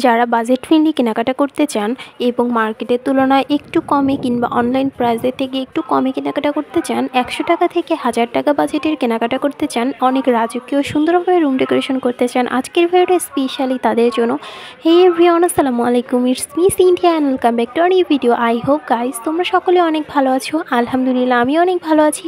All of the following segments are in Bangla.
যারা বাজেট ফ্রেন্ডলি কেনাকাটা করতে চান এবং মার্কেটের তুলনায় একটু কমে কিংবা অনলাইন প্রাইসের থেকে একটু কমে কেনাকাটা করতে চান, 100 টাকা থেকে 1000 টাকা বাজেটের কেনাকাটা করতে চান, অনেক রাজকীয় সুন্দরভাবে রুম ডেকোরেশন করতে চান, আজকের ভিডিওটা স্পেশালি তাদের জন্য। হে এভরিওয়ান, আসসালামু আলাইকুম, it's me Cynthia and welcome back to our new video. I hope guys তোমরা সকলে অনেক ভালো আছো। আলহামদুলিল্লাহ আমি অনেক ভালো আছি।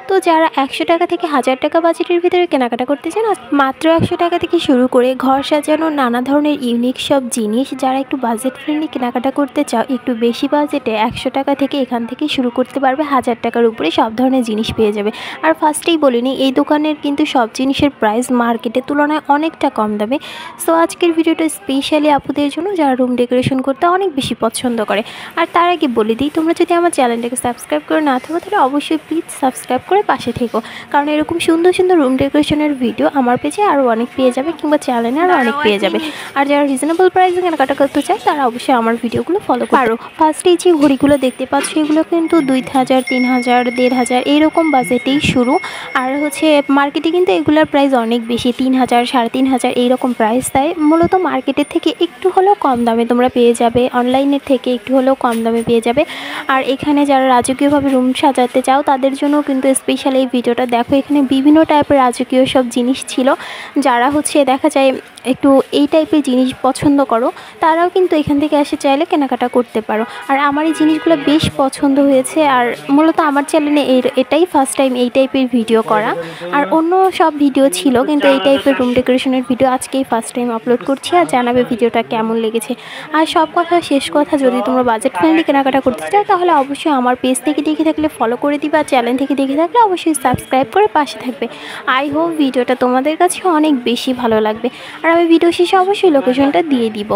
তো যারা 100 টাকা থেকে 1000 টাকা বাজেটের ভিতরে কেনাকাটা করতে চান, মাত্র 100 টাকা থেকে শুরু করে ঘর সাজানোর নানা ধরনের ইউনিক সব জিনিস, যারা একটু বাজেট ফ্রেন্ডলি কেনাকাটা করতে চাও, একটু বেশি বাজেটে 100 টাকা থেকে এখান থেকে শুরু করতে পারবে। 1000 টাকার উপরে সব ধরনের জিনিস পেয়ে যাবে। আর ফার্স্টেই বলিনি, এই দোকানের কিন্তু সব জিনিসের প্রাইস মার্কেটের তুলনায় অনেকটা কম দামে। সো আজকের ভিডিওটা স্পেশালি আপুদের জন্য যারা রুম ডেকোরেশন করতে অনেক বেশি পছন্দ করে। আর তার আগে বলে দিই, তোমরা যদি আমার চ্যানেলটাকে সাবস্ক্রাইব করে না থাকো তাহলে অবশ্যই প্লিজ সাবস্ক্রাইব করে পাশে থেকো, কারণ এরকম সুন্দর সুন্দর রুম ডেকোরেশনের ভিডিও আমার পেজে আরও অনেক পেয়ে যাবে, কিংবা চ্যানেলে আরও অনেক পেয়ে যাবে। আর যারা রিজনেবল প্রাইসে কেনাকাটা করতে চায় তারা অবশ্যই আমার ভিডিওগুলো ফলো করো। ফার্স্টে যে ঘড়িগুলো দেখতে পাচ্ছ এগুলো কিন্তু 2000, 3000, 1500 এইরকম বাজেটেই শুরু। আর হচ্ছে মার্কেটে কিন্তু এগুলোর প্রাইস অনেক বেশি, 3000, 3500 এইরকম প্রাইস। তাই মূলত মার্কেটের থেকে একটু হলেও কম দামে তোমরা পেয়ে যাবে, অনলাইনের থেকে একটু হলেও কম দামে পেয়ে যাবে। আর এখানে যারা রাজকীয়ভাবে রুম সাজাতে চাও তাদের জন্য কিন্তু স্পেশাল এই ভিডিওটা দেখো। এখানে বিভিন্ন টাইপের রাজকীয় সব জিনিস ছিল। যারা হচ্ছে দেখা যায় একটু এই টাইপের জিনিস পছন্দ করো তারাও কিন্তু এখান থেকে এসে চাইলে কেনাকাটা করতে পারো। আর আমার এই জিনিসগুলো বেশ পছন্দ হয়েছে। আর মূলত আমার চ্যানেলে এটাই ফার্স্ট টাইম এই টাইপের ভিডিও করা। আর অন্য সব ভিডিও ছিল, কিন্তু এই টাইপের রুম ডেকোরেশনের ভিডিও আজকেই ফার্স্ট টাইম আপলোড করছি। আর জানাবে ভিডিওটা কেমন লেগেছে। আর সব কথা শেষ কথা, যদি তোমরা বাজেট ফ্রেন্ডলি কেনাকাটা করতে চাও তাহলে অবশ্যই আমার পেজ থেকে দেখে থাকলে ফলো করে দিবে, আর চ্যানেল থেকে দেখে থাকলে অবশ্যই সাবস্ক্রাইব করে পাশে থাকবে। আই হোপ ভিডিওটা তোমাদের কাছে অনেক বেশি ভালো লাগবে। আর আমি ভিডিও শেষে অবশ্যই লোকেশনটা দিয়ে দিব।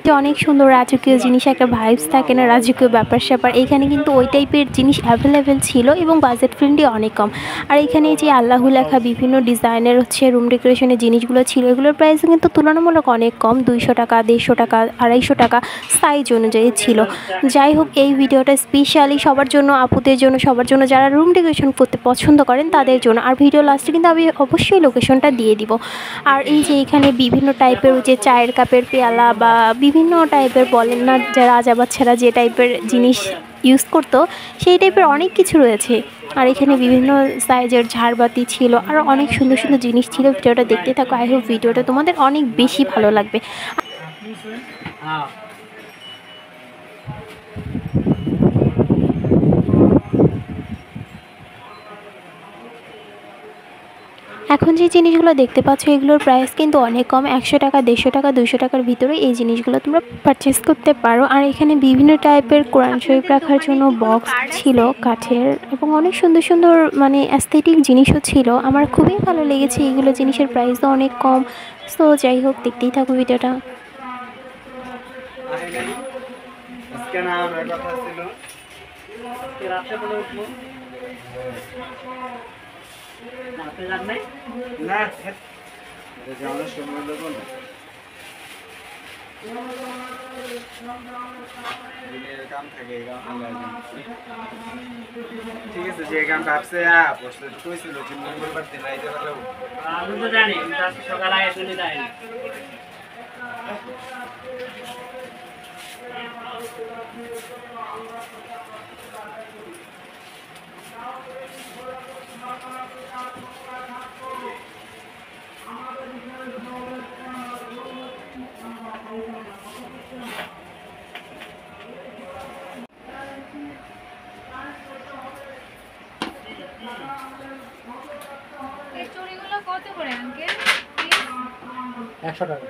যে অনেক সুন্দর রাজকীয় জিনিস, একটা ভাইবস থাকে না রাজকীয় ব্যাপার স্যাপার, এখানে কিন্তু ওই টাইপের জিনিস অ্যাভেলেবেল ছিল এবং বাজেট ফ্রেন্ডলি অনেক কম। আর এখানে যে আল্লাহু লেখা বিভিন্ন ডিজাইনের হচ্ছে রুম ডেকোরেশনের জিনিসগুলো ছিল, এগুলোর প্রাইসও কিন্তু তুলনামূলক অনেক কম, 200 টাকা, 150 টাকা, 250 টাকা সাইজ অনুযায়ী ছিল। যাই হোক, এই ভিডিওটা স্পেশালি সবার জন্য, আপুদের জন্য, সবার জন্য যারা রুম ডেকোরেশন করতে পছন্দ করেন তাদের জন্য। আর ভিডিও লাস্টে কিন্তু আমি অবশ্যই লোকেশনটা দিয়ে দিব। আর এই যে এখানে বিভিন্ন টাইপের যে চায়ের কাপের পেয়ালা বা বিভিন্ন টাইপের বলেন না, যারা রাজা বাচ্চারা যে টাইপের জিনিস ইউজ করতো সেই টাইপের অনেক কিছু রয়েছে। আর এখানে বিভিন্ন সাইজের ঝাড়বাতি ছিল, আর অনেক সুন্দর সুন্দর জিনিস ছিল। ভিডিওটা দেখতে থাকো, আই হোপ ভিডিওটা তোমাদের অনেক বেশি ভালো লাগবে। এখন যে জিনিসগুলো দেখতে পাচ্ছ এগুলোর প্রাইস কিন্তু অনেক কম, 100 টাকা, 150 টাকা, 200 টাকার ভিতরে এই জিনিসগুলো তোমরা পারচেস করতে পারো। আর এখানে বিভিন্ন টাইপের কোরআন শরীফ রাখার জন্য বক্স ছিল কাঠের, এবং অনেক সুন্দর সুন্দর মানে অ্যাস্থেটিক জিনিসও ছিল। আমার খুবই ভালো লেগেছে এগুলো, জিনিসের প্রাইসও অনেক কম। সো যাই হোক, দেখতেই থাকো ভিডিওটা। ঠিক আছে, যে গান ভাবছে প্রশ্ন কইছিল যে মঙ্গলবার দিন আইতে পারলো। আমি তো জানি আজকে সকালে আগে চলে যাই। এই চুড়িগুলো কত করে আঙ্কেল? 100 টাকা।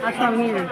আচ্ছা আমি এটা